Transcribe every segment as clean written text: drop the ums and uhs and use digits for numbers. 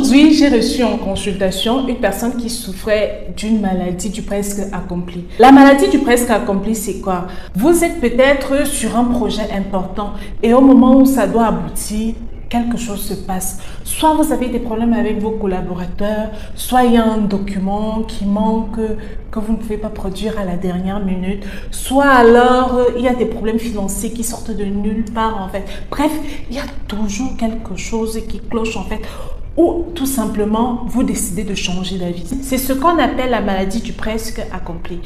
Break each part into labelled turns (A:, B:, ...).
A: Aujourd'hui, j'ai reçu en consultation une personne qui souffrait d'une maladie du presque accompli. La maladie du presque accompli, c'est quoi? Vous êtes peut-être sur un projet important et au moment où ça doit aboutir, quelque chose se passe. Soit vous avez des problèmes avec vos collaborateurs, soit il y a un document qui manque que vous ne pouvez pas produire à la dernière minute, soit alors il y a des problèmes financiers qui sortent de nulle part en fait. Bref, il y a toujours quelque chose qui cloche en fait. Ou tout simplement, vous décidez de changer d'avis. C'est ce qu'on appelle la maladie du presque accompli.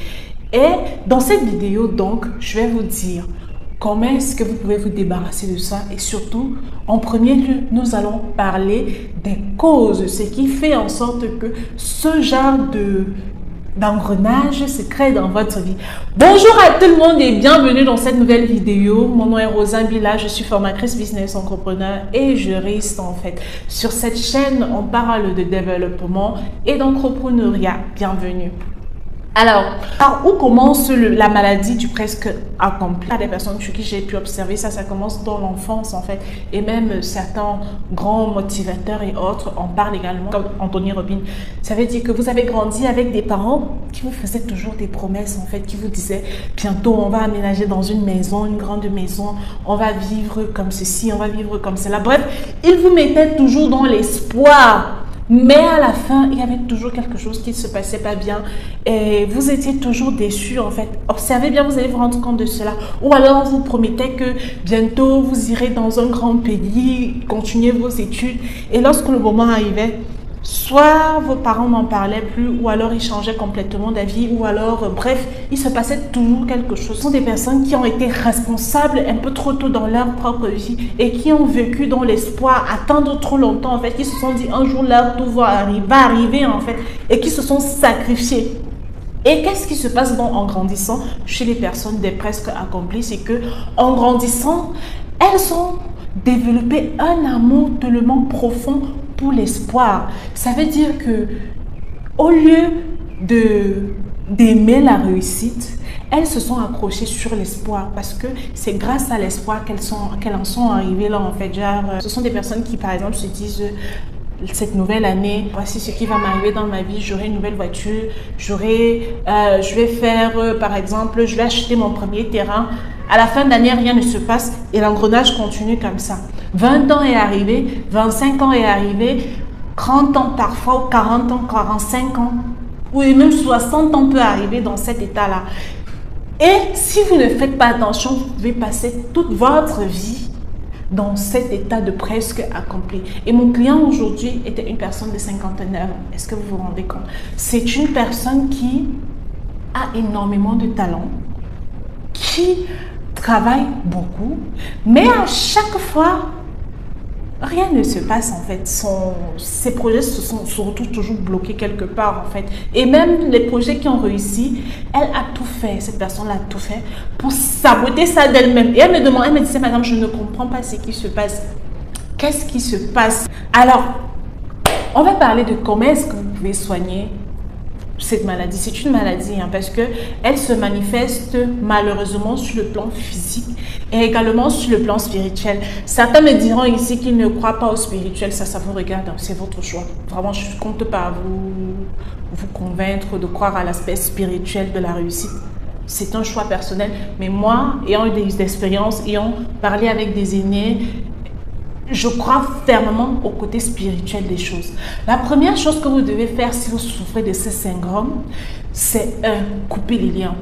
A: Et dans cette vidéo donc, je vais vous dire comment est-ce que vous pouvez vous débarrasser de ça et surtout, en premier lieu, nous allons parler des causes, ce qui fait en sorte que ce genre d'engrenage se crée dans votre vie. Bonjour à tout le monde et bienvenue dans cette nouvelle vidéo. Mon nom est Rosa Bila, je suis formatrice business entrepreneur et juriste en fait. Sur cette chaîne, on parle de développement et d'entrepreneuriat. Bienvenue. Alors, par où commence la maladie du presque accompli? Des personnes sur qui j'ai pu observer ça commence dans l'enfance en fait. Et même certains grands motivateurs et autres en parlent également, comme Anthony Robbins. Ça veut dire que vous avez grandi avec des parents qui vous faisaient toujours des promesses en fait, qui vous disaient bientôt on va aménager dans une maison, une grande maison, on va vivre comme ceci, on va vivre comme cela. Bref, ils vous mettaient toujours dans l'espoir. Mais à la fin, il y avait toujours quelque chose qui ne se passait pas bien et vous étiez toujours déçus en fait. Observez bien, vous allez vous rendre compte de cela. Ou alors, on vous promettait que bientôt, vous irez dans un grand pays, continuer vos études. Et lorsque le moment arrivait, soit vos parents n'en parlaient plus, ou alors ils changeaient complètement d'avis, ou alors, bref, il se passait toujours quelque chose. Ce sont des personnes qui ont été responsables un peu trop tôt dans leur propre vie et qui ont vécu dans l'espoir, attendre trop longtemps en fait, qui se sont dit un jour leur tout va arriver en fait, et qui se sont sacrifiés. Et qu'est-ce qui se passe donc en grandissant chez les personnes des presque accomplis? C'est que en grandissant, elles ont développé un amour tellement profond pour l'espoir. Ça veut dire que au lieu d'aimer la réussite, elles se sont accrochées sur l'espoir parce que c'est grâce à l'espoir qu'elles en sont arrivées là en fait. Genre, ce sont des personnes qui par exemple se disent cette nouvelle année, voici ce qui va m'arriver dans ma vie, j'aurai une nouvelle voiture, je vais faire par exemple, je vais acheter mon premier terrain. À la fin de l'année, rien ne se passe et l'engrenage continue comme ça. 20 ans est arrivé, 25 ans est arrivé, 30 ans parfois, ou 40 ans, 45 ans, ou même 60 ans peut arriver dans cet état-là. Et si vous ne faites pas attention, vous pouvez passer toute votre vie dans cet état de presque accompli. Et mon client aujourd'hui était une personne de 59 ans. Est-ce que vous vous rendez compte? C'est une personne qui a énormément de talent, qui travaille beaucoup, mais à chaque fois, rien ne se passe en fait. Ses projets se retrouvent toujours bloqués quelque part en fait. Et même les projets qui ont réussi, elle a tout fait, cette personne a tout fait pour saboter ça d'elle-même. Et elle me disait, madame, je ne comprends pas ce qui se passe. Qu'est-ce qui se passe? Alors, on va parler de comment est-ce que vous pouvez soigner cette maladie. C'est une maladie parce que elle se manifeste malheureusement sur le plan physique et également sur le plan spirituel. Certains me diront ici qu'ils ne croient pas au spirituel. Ça vous regarde, c'est votre choix. Vraiment, je ne compte pas vous convaincre de croire à l'aspect spirituel de la réussite. C'est un choix personnel. Mais moi, ayant eu des expériences, ayant parlé avec des aînés, je crois fermement au côté spirituel des choses. La première chose que vous devez faire si vous souffrez de ce syndrome, c'est couper les liens.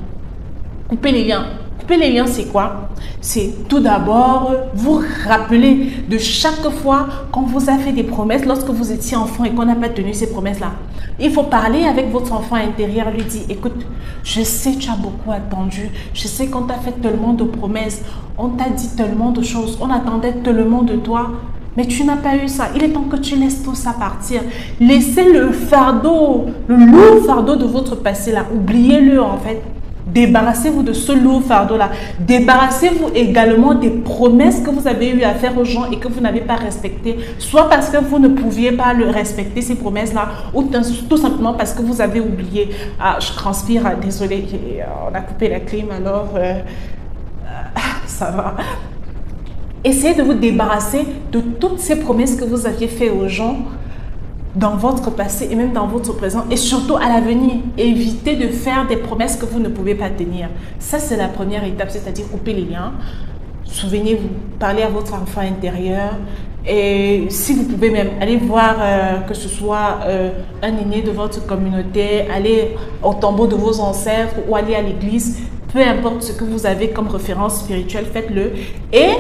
A: Couper les liens. Couper les liens, c'est quoi? C'est tout d'abord vous rappeler de chaque fois qu'on vous a fait des promesses lorsque vous étiez enfant et qu'on n'a pas tenu ces promesses-là. Il faut parler avec votre enfant intérieur, lui dire, écoute, je sais que tu as beaucoup attendu, je sais qu'on t'a fait tellement de promesses, on t'a dit tellement de choses, on attendait tellement de toi, mais tu n'as pas eu ça. Il est temps que tu laisses tout ça partir. Laissez le fardeau, le lourd fardeau de votre passé là, oubliez-le en fait. Débarrassez-vous de ce lourd fardeau-là. Débarrassez-vous également des promesses que vous avez eu à faire aux gens et que vous n'avez pas respectées. Soit parce que vous ne pouviez pas le respecter, ces promesses-là, ou tout simplement parce que vous avez oublié. Ah, je transpire, désolé, on a coupé la clim, alors ça va. Essayez de vous débarrasser de toutes ces promesses que vous aviez faites aux gens dans votre passé et même dans votre présent et surtout à l'avenir. Évitez de faire des promesses que vous ne pouvez pas tenir. Ça, c'est la première étape, c'est-à-dire couper les liens. Souvenez-vous, parlez à votre enfant intérieur et si vous pouvez même aller voir que ce soit un aîné de votre communauté, aller au tombeau de vos ancêtres ou aller à l'église, peu importe ce que vous avez comme référence spirituelle, faites-le et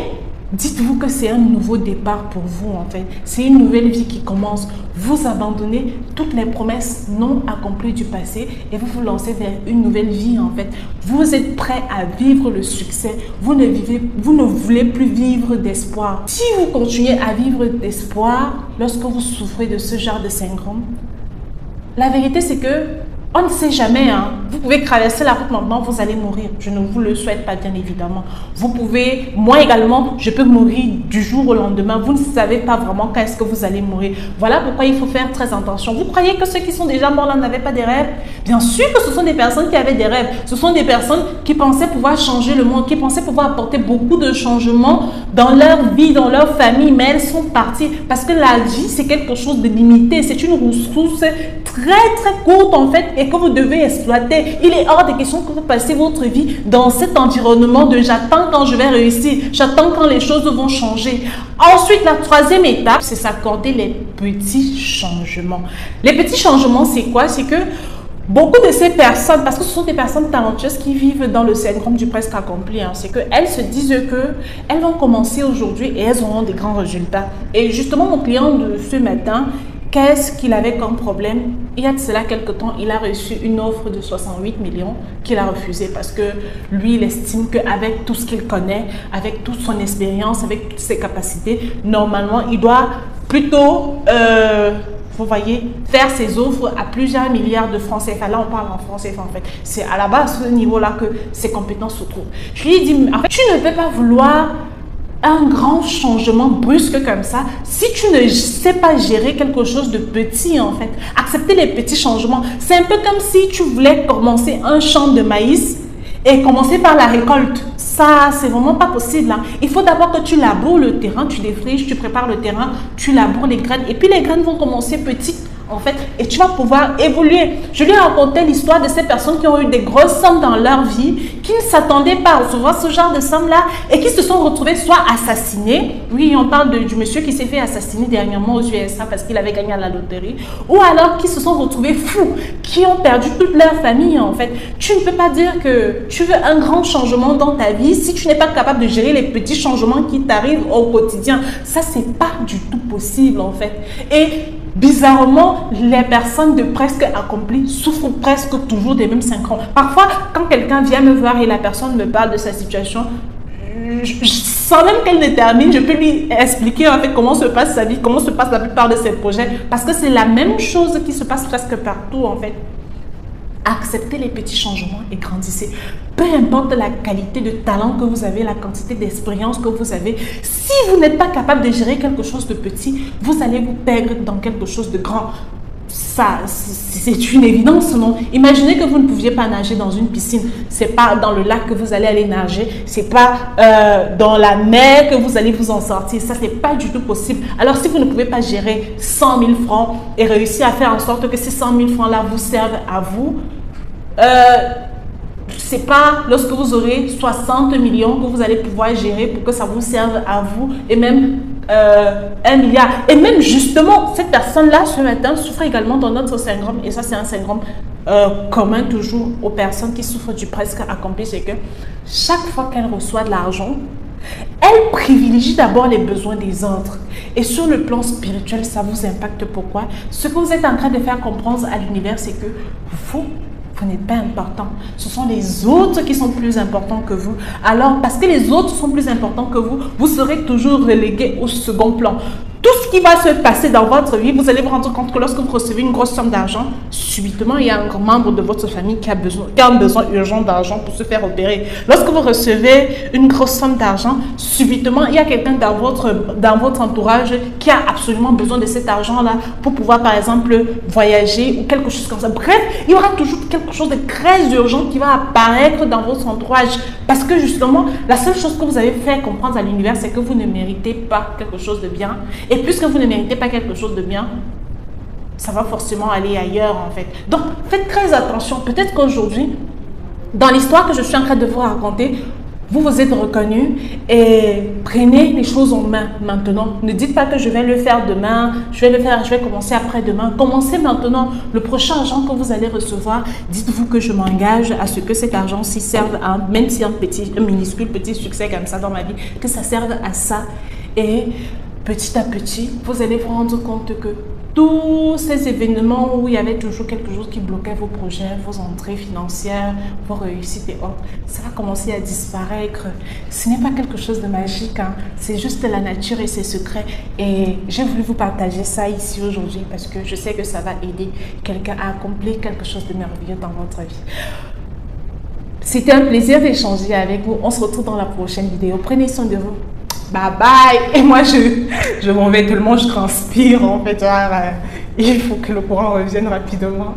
A: dites-vous que c'est un nouveau départ pour vous en fait. C'est une nouvelle vie qui commence. Vous abandonnez toutes les promesses non accomplies du passé et vous vous lancez vers une nouvelle vie en fait. Vous êtes prêt à vivre le succès. Vous ne voulez plus vivre d'espoir. Si vous continuez à vivre d'espoir lorsque vous souffrez de ce genre de syndrome, la vérité c'est que on ne sait jamais, hein. Vous pouvez traverser la route maintenant, vous allez mourir. Je ne vous le souhaite pas, bien évidemment. Vous pouvez, moi également, je peux mourir du jour au lendemain. Vous ne savez pas vraiment quand est-ce que vous allez mourir. Voilà pourquoi il faut faire très attention. Vous croyez que ceux qui sont déjà morts là n'avaient pas des rêves? Bien sûr que ce sont des personnes qui avaient des rêves. Ce sont des personnes qui pensaient pouvoir changer le monde, qui pensaient pouvoir apporter beaucoup de changements dans leur vie, dans leur famille, mais elles sont parties. Parce que la vie, c'est quelque chose de limité. C'est une ressource très courte en fait et que vous devez exploiter. Il est hors de question que vous passez votre vie dans cet environnement de j'attends quand je vais réussir, j'attends quand les choses vont changer. Ensuite, la troisième étape, c'est s'accorder les petits changements. Les petits changements, c'est quoi? C'est que beaucoup de ces personnes, parce que ce sont des personnes talentueuses qui vivent dans le syndrome du presque accompli, hein, c'est qu'elles se disent qu'elles vont commencer aujourd'hui et elles auront des grands résultats. Et justement, mon client de ce matin, qu'est-ce qu'il avait comme problème? Il y a de cela quelques temps, il a reçu une offre de 68 millions qu'il a refusée parce que lui, il estime qu'avec tout ce qu'il connaît, avec toute son expérience, avec toutes ses capacités, normalement, il doit plutôt, vous voyez, faire ses offres à plusieurs milliards de francs CFA. Là, on parle en francs CFA en fait. C'est à la base, à ce niveau-là que ses compétences se trouvent. Je lui ai dit, en fait, tu ne peux pas vouloir un grand changement brusque comme ça, si tu ne sais pas gérer quelque chose de petit en fait, accepter les petits changements. C'est un peu comme si tu voulais commencer un champ de maïs et commencer par la récolte. Ça, c'est vraiment pas possible. Hein. Il faut d'abord que tu laboures le terrain, tu défriches, tu prépares le terrain, tu laboures les graines et puis les graines vont commencer petites. En fait, et tu vas pouvoir évoluer. Je lui ai raconté l'histoire de ces personnes qui ont eu des grosses sommes dans leur vie, qui ne s'attendaient pas à recevoir ce genre de sommes-là et qui se sont retrouvés soit assassinés. Oui, on parle du monsieur qui s'est fait assassiner dernièrement aux USA parce qu'il avait gagné à la loterie. Ou alors qui se sont retrouvés fous, qui ont perdu toute leur famille en fait. Tu ne peux pas dire que tu veux un grand changement dans ta vie si tu n'es pas capable de gérer les petits changements qui t'arrivent au quotidien. Ça, c'est pas du tout possible en fait. Et bizarrement, les personnes de presque accomplies souffrent presque toujours des mêmes syndromes. Parfois, quand quelqu'un vient me voir et la personne me parle de sa situation, sans même qu'elle ne termine, je peux lui expliquer en fait comment se passe sa vie, comment se passe la plupart de ses projets, parce que c'est la même chose qui se passe presque partout en fait. Acceptez les petits changements et grandissez. Peu importe la qualité de talent que vous avez, la quantité d'expérience que vous avez, si vous n'êtes pas capable de gérer quelque chose de petit, vous allez vous perdre dans quelque chose de grand. Ça, c'est une évidence, non? Imaginez que vous ne pouviez pas nager dans une piscine. C'est pas dans le lac que vous allez aller nager. C'est pas dans la mer que vous allez vous en sortir. Ça, c'est pas du tout possible. Alors, si vous ne pouvez pas gérer 100 000 francs et réussir à faire en sorte que ces 100 000 francs-là vous servent à vous, c'est pas lorsque vous aurez 60 millions que vous allez pouvoir gérer pour que ça vous serve à vous et même 1 milliard. Et même justement, cette personne-là, ce matin, souffre également d'un autre syndrome. Et ça, c'est un syndrome commun toujours aux personnes qui souffrent du presque accompli. C'est que chaque fois qu'elle reçoit de l'argent, elle privilégie d'abord les besoins des autres. Et sur le plan spirituel, ça vous impacte. Pourquoi? Ce que vous êtes en train de faire comprendre à l'univers, c'est que vous n'êtes pas important. Ce sont les autres qui sont plus importants que vous. Alors, parce que les autres sont plus importants que vous serez toujours relégué au second plan. Tout ce qui va se passer dans votre vie, vous allez vous rendre compte que lorsque vous recevez une grosse somme d'argent, subitement, il y a un membre de votre famille qui a un besoin urgent d'argent pour se faire opérer. Lorsque vous recevez une grosse somme d'argent, subitement, il y a quelqu'un dans votre entourage qui a absolument besoin de cet argent-là pour pouvoir, par exemple, voyager ou quelque chose comme ça. Bref, il y aura toujours quelque chose de très urgent qui va apparaître dans votre entourage. Parce que justement, la seule chose que vous avez fait comprendre à l'univers, c'est que vous ne méritez pas quelque chose de bien. Et puisque vous ne méritez pas quelque chose de bien, ça va forcément aller ailleurs en fait. Donc faites très attention. Peut-être qu'aujourd'hui, dans l'histoire que je suis en train de vous raconter, vous vous êtes reconnu et prenez les choses en main maintenant. Ne dites pas que je vais le faire demain, je vais commencer après-demain. Commencez maintenant. Le prochain argent que vous allez recevoir, dites-vous que je m'engage à ce que cet argent-ci serve à, même si un minuscule petit succès comme ça dans ma vie, que ça serve à ça. Et petit à petit, vous allez vous rendre compte que tous ces événements où il y avait toujours quelque chose qui bloquait vos projets, vos entrées financières, vos réussites et autres, ça va commencer à disparaître. Ce n'est pas quelque chose de magique, hein. C'est juste la nature et ses secrets. Et j'ai voulu vous partager ça ici aujourd'hui parce que je sais que ça va aider quelqu'un à accomplir quelque chose de merveilleux dans votre vie. C'était un plaisir d'échanger avec vous. On se retrouve dans la prochaine vidéo. Prenez soin de vous. Bye bye. Et moi je m'en vais tellement je transpire en fait. Il faut que le courant revienne rapidement.